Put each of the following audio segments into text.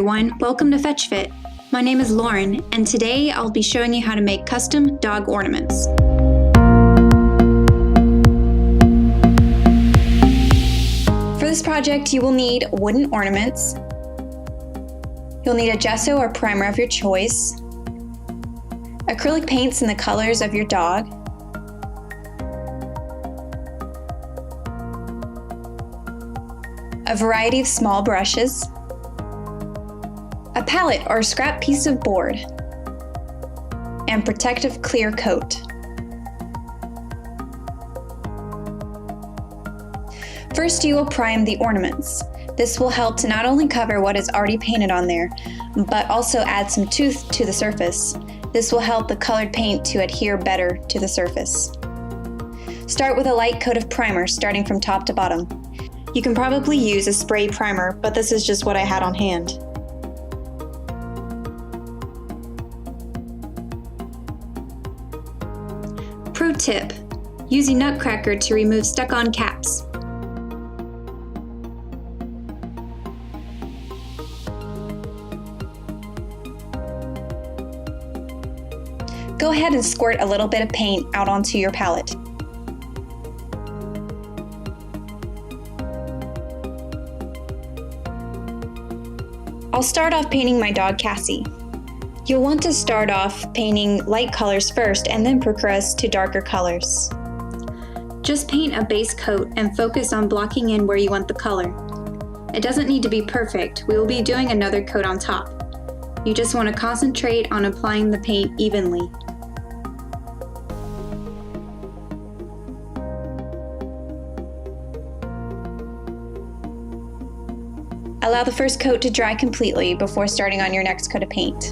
everyone, welcome to Fetch Fit. My name is Lauren, and today I'll be showing you how to make custom dog ornaments. For this project, you will need wooden ornaments. You'll need a gesso or primer of your choice, acrylic paints in the colors of your dog, a variety of small brushes, a palette or scrap piece of board, and protective clear coat. First, you will prime the ornaments. This will help to not only cover what is already painted on there, but also add some tooth to the surface. This will help the colored paint to adhere better to the surface. Start with a light coat of primer, starting from top to bottom. You can probably use a spray primer, but this is just what I had on hand. Pro tip: use a nutcracker to remove stuck-on caps. Go ahead and squirt a little bit of paint out onto your palette. I'll start off painting my dog Cassie. You'll want to start off painting light colors first and then progress to darker colors. Just paint a base coat and focus on blocking in where you want the color. It doesn't need to be perfect. We will be doing another coat on top. You just want to concentrate on applying the paint evenly. Allow the first coat to dry completely before starting on your next coat of paint.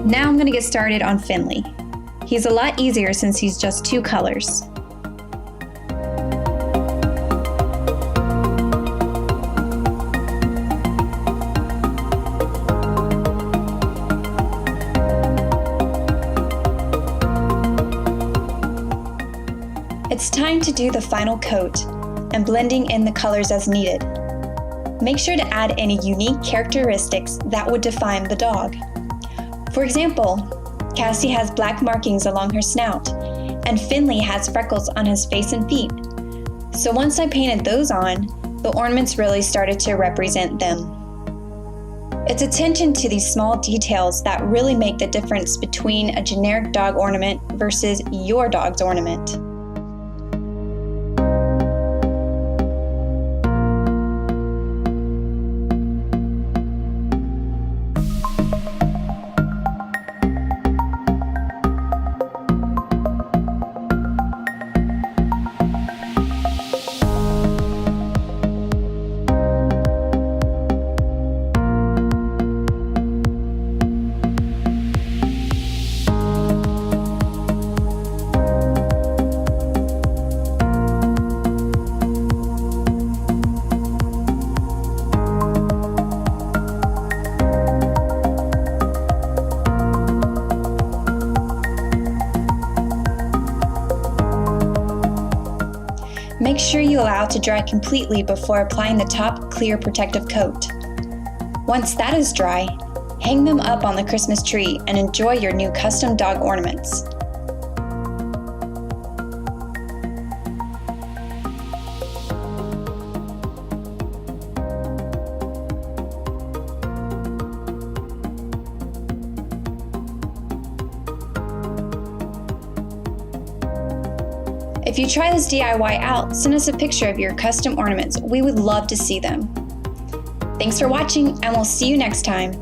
Now I'm going to get started on Finley. He's a lot easier since he's just two colors. It's time to do the final coat and blending in the colors as needed. Make sure to add any unique characteristics that would define the dog. For example, Cassie has black markings along her snout, and Finley has freckles on his face and feet. So once I painted those on, the ornaments really started to represent them. It's attention to these small details that really make the difference between a generic dog ornament versus your dog's ornament. Make sure you allow it to dry completely before applying the top clear protective coat. Once that is dry, hang them up on the Christmas tree and enjoy your new custom dog ornaments. If you try this DIY out, send us a picture of your custom ornaments. We would love to see them. Thanks for watching, and we'll see you next time.